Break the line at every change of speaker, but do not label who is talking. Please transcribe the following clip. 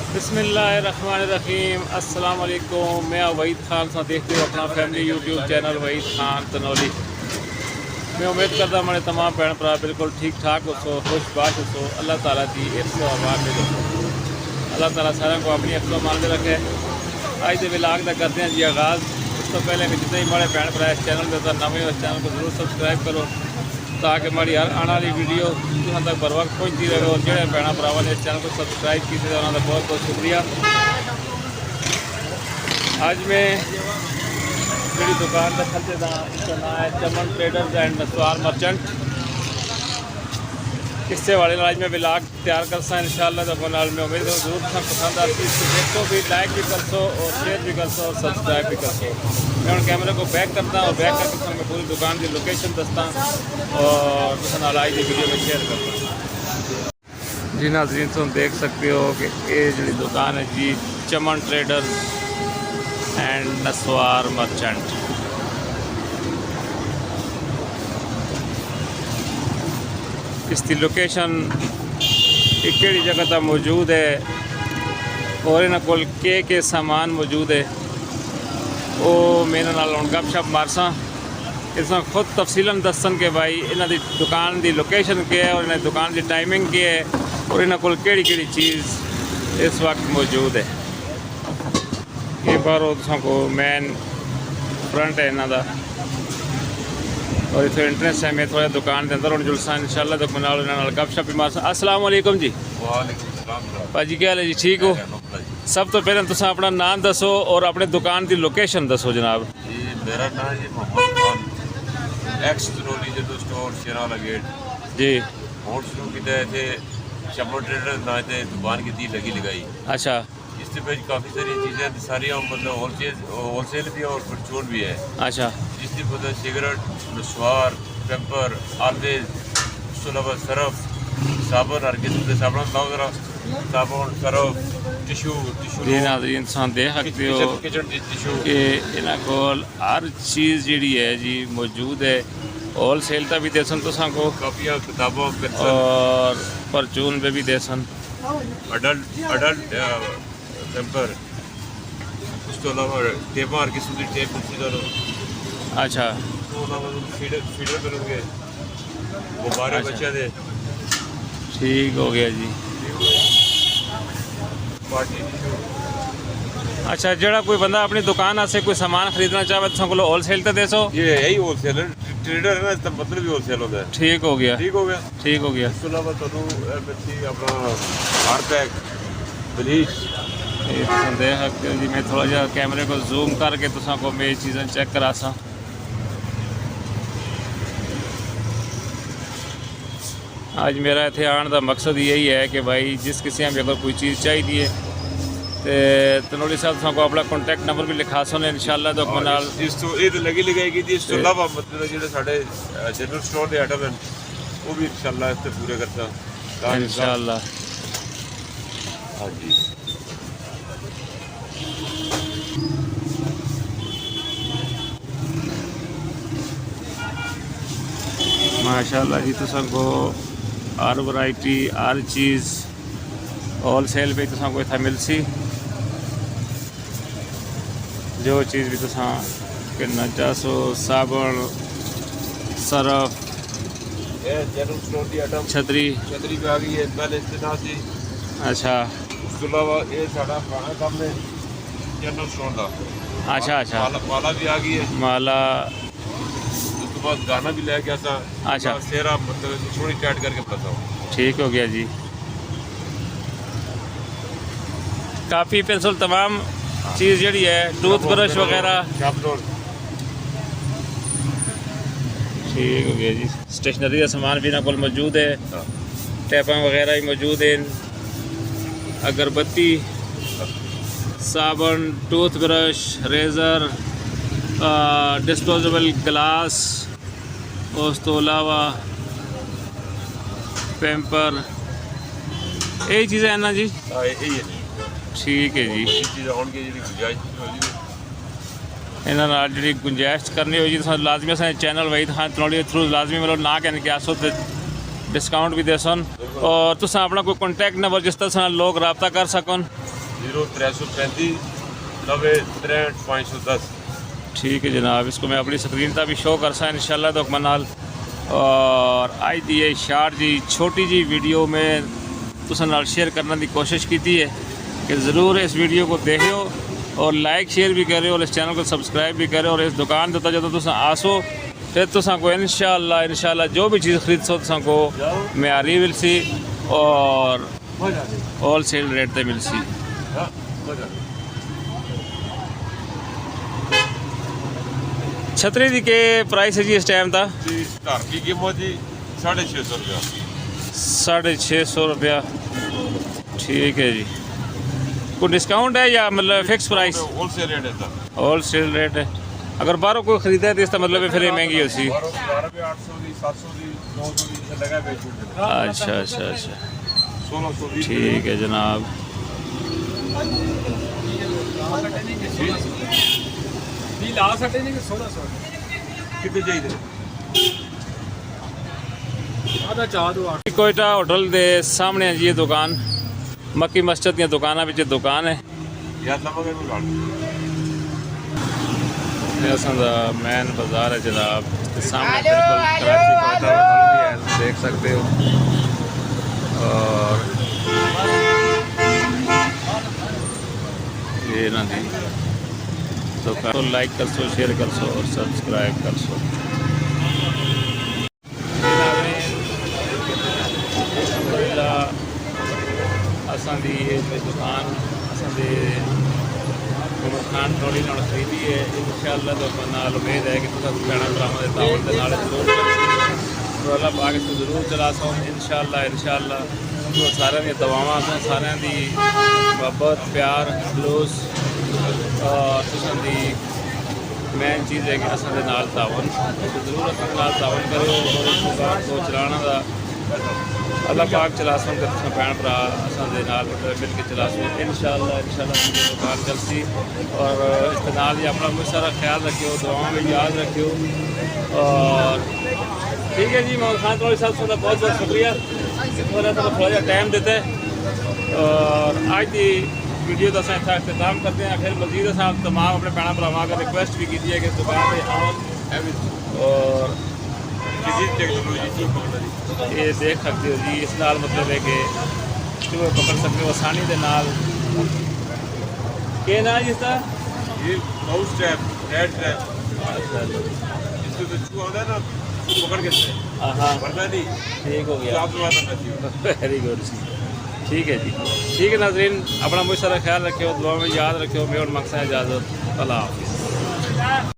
बिस्मिल्लाहिर्रहमानिर्रहीम अस्सलाम वालेकुम। मैं वहीद खान सा देखते हो अपना family YouTube channel Waheed Khan Tanoli. मैं उम्मीद करता मेरे तमाम भैन भरा बिल्कुल ठीक ठाक हो खुशबाश हो। अल्लाह ताला की हिफ्ज़ व अमान में रखो। अल्लाह ताला सारे को अपनी हिफ्ज़ व अमान में रखे। अज के विलाग का करते हैं जी आगाज़। उस तो पहले कि जितने भी बड़े भैन भरा इस चैनल में नवे हो, इस चैनल को जरूर सबसक्राइब करो ताकि हमारी हर आने वाली वीडियो तुहां तक बर वक्त पहुँचती रहे। और जो भैन भरावान ने इस चैनल को सबसक्राइब किया उन्होंने बहुत बहुत शुक्रिया। अज मैं जी दुकान का खलते दा इसका नाम है चमन ट्रेडर्स एंड नस्वार मर्चेंट। किस्से वाले आज मैं विलाग तैयार कर सा इंशाअल्लाह। तो नाल मैं उम्मीद जरूर तुम पसंद आती इसको देखो भी, लाइक भी कर सो और शेयर भी कर सो और सब्सक्राइब भी कर सो। मैं उन कैमरे को बैक करता और बैक करके मैं पूरी दुकान की लोकेशन दसता और नाल आज की वीडियो में शेयर करता। जी नाज़रीन तुम देख सकते हो कि ये जी दुकान है जी चमन ट्रेडर्स एंड नस्वार मर्चेंट। इसकी लोकेशन केड़ी जगह तक मौजूद है और इन्होंने कोल के सामान मौजूद है वो मेरे नाल गपशप मारसा। इसमें खुद तफसीलन दसन के भाई इन्हों की दुकान की लोकेशन क्या है और इन्हें दुकान की टाइमिंग क्या है और इन्होंने कोल केड़ी चीज़ इस वक्त मौजूद है। ये बार को मैन फ्रंट है इन्हों का और इतना इंटरेस्ट है। मैं थोड़ा दुकान के अंदर जुलसा इंशाल्लाह। तो मैं गपशप भी मारसा। अस्सलाम वालेकुम जी।
वालेकुम सलाम
भाजी क्या हाल है जी, ठीक हो? सब तो पहले तुम अपना नाम दसो और अपने दुकान की लोकेशन दसो जनाब।
जी मेरा नाम जी मोहम्मद खान, एक्स तनौली जो स्टोर शेराला गेट
जी।
होट शुरू किया थे चमन ट्रेडर ना थे दुकान की दी लगी लगाई।
अच्छा
इसके पे काफ़ी सारी चीज़ें सारी मतलब होलसेल भी है और परचून भी है।
अच्छा
जिसकी मतलब सिगरेट, नस्वार, पेपर, आलवेज, उसके अलावा सरफ, साबुन हर किस्म के साबुन लाओ साबुन, सरफ, टिशू
जी नाज़रीन इंसान देख सकते हो
किचन टिशू
कि इन्हों को हर चीज़ जी है जी मौजूद है। होलसेल का भी देसन तुसा को
कापियाँ किताबों पेंसिल
और परचून पे भी देसन
अडल्ट पेपर, उसके अलावा टेपा हर किस्म की टेप मिलती।
अच्छा
फीडर करोगे गुब्बारे बच्चे दे
ठीक हो गया जी।
Party tissue.
अच्छा जरा कोई बंदा अपनी दुकान से कोई सामान खरीदना चाहे तो को होलसेल तो देसो।
ये यही होलसेलर ट्रेडर है ना, इसका मतलब भी होलसेल होता है।
ठीक हो गया
ठीक हो गया
ठीक हो गया।
इसके अलावा तो अपना हार्पैक ब्लीच
देख सकते हो जी। मैं थोड़ा जहा कैमरे को जूम करके तुसा को मैं चीज़ें चेक करा सा। आज मेरा इतने आने का मकसद यही है कि भाई जिस किसी भी अगर कोई चीज़ चाहिए तो तनौली साहब को अपना कॉन्टैक्ट नंबर भी लिखा सुने इंशाल्लाह। तो अपने
इस तो ये तो लगी लगाएगी जी। इस तो अलावा मतलब जो साढ़े जनरल स्टोर के आइटम हैं वो भी इंशाल्लाह इससे पूरे करता
इंशाल्लाह।
हाँ जी
माशाल्लाह जी। तुसा को हर वैरायटी हर चीज़ होलसेल पे तुसा को इतना मिलसी। जो चीज़ भी तुसा करना चाहो साबुन सरफ
जनरल स्टोर की आइटम
छतरी
छतरी भी आ गई है पहले इस्तेमाल से।
अच्छा
उसके अलावा ये साढ़ा पुराना काम है जनरल स्टोर का।
अच्छा अच्छा
माला भी आ गई है।
माला
उसके बाद गाना भी ले गया था।
अच्छा
सेरा मतलब थोड़ी टाइट करके बताओ। ठीक
हो गया जी। काफ़ी पेंसिल तमाम चीज़ जी है टूथब्रश वगैरह ठीक हो गया जी। स्टेशनरी का सामान भी इन्होंने को मौजूद है। टैपा वगैरह भी मौजूद हैं। अगरबत्ती साबुन टूथब्रश रेज़र डिस्पोजेबल गिलास उस तो अलावा पेंपर यही चीज़ें हैं ना जी। ठीक है जी। इन्होंने जी गुंजाइश करनी हो जी लाजमी चैनल वहीद खान तनौली थ्रू लाजमी मतलब ना कहने के आसो तो डिस्काउंट भी दे सन और तुम अपना कोई कॉन्टैक्ट नंबर जिस तरह लोग रबता कर सकन
0335 90 63 510।
ठीक है जनाब, इसको मैं अपनी स्क्रीन पर भी शो कर सा इंशाल्लाह तो नाल। और आज दी ये शार्ट जी छोटी जी वीडियो में तुसां नाल शेयर करने की कोशिश की है कि ज़रूर इस वीडियो को देखो और लाइक शेयर भी करो और इस चैनल को सब्सक्राइब भी करो। और इस दुकान देता जो तुसां आसो फिर तुसां को इंशाल्लाह जो भी चीज़ खरीद सो तुसां को म्यारी मिल सी और होल सेल रेट पे मिल सी। छतरी दी के प्राइस है जी इस टाइम था
घर की कीमत जी 650 रुपया।
650 रुपया, ठीक है जी। कोई डिस्काउंट है या मतलब फिक्स प्राइस?
होलसेल रेट है सर।
होलसेल रेट है। अगर बाहरों कोई खरीदा है तो इसका मतलब फिर ये महंगी होती।
800 दी 700 दी 900 दी से लगा बेच देते।
अच्छा
1600 दी।
ठीक है जनाब।
कितने चाहिए?
कोयटा होटल के सामने है जी ये दुकान, मक्की मस्जिद की दुकान में दुकान है। मैन बाजार है जनाब, सामने बिल्कुल कराची कोयटा होटल भी है, देख सकते हो। और ये ना दी दुकान तो लाइक कर सो, शेयर कर सो और सब्सक्राइब कर सो। असां दी दुकान असां दे खान थोड़ी नाल खरीदी है इंशाअल्लाह। तो नाल उम्मीद है कि तुम भैन भरावां दे ताउन दे नाल जरूर तो अल्लाह पाक इसको जरूर चला सो इंशाअल्लाह। तो सारे दी दवावां सारे दी मोहब्बत प्यार खलूस और तुसां दी मेन चीज़ है कि असां दे नाल ताउन जरूर असां नाल ताउन करो और इस दुकान को चलाना दा अल्लाह पाक चला सो तो भैन भरा असां दे नाल मिल के चला सो इंशाअल्लाह। दुकान चलसी और इस नाल ही अपना बहुत सारा ख्याल रखियो, दुआओं में याद रखियो। और ठीक है जी, मोहम्मद खान तौली साहब का बहुत बहुत शुक्रिया, थोड़ा जहा टाइम देते हैं। और आज की वीडियो का असा अख्ताम करते हैं। फिर मजीद असा तमाम अपने भैन भरावां का रिक्वेस्ट भी की है कि दुकान पर आओ और टेक्नोलॉजी ये देख सकते हो जी। इस नाल मतलब है कि चूहे पकड़ सकते हो आसानी के नाल। क्या ना जिसका
ये माउस ट्रैप, रेड ट्रैप। इसको तो चूहा होता है ना पकड़ के
हाँ
वरना नहीं
ठीक हो गया। वेरी गुड जी, ठीक है जी। ठीक है नाज़रीन, अपना बहुत सारा ख्याल रखियो, दुआ में याद रखियो। मैं और मकसद इजाज़त, अल्लाह हाफ़िज़।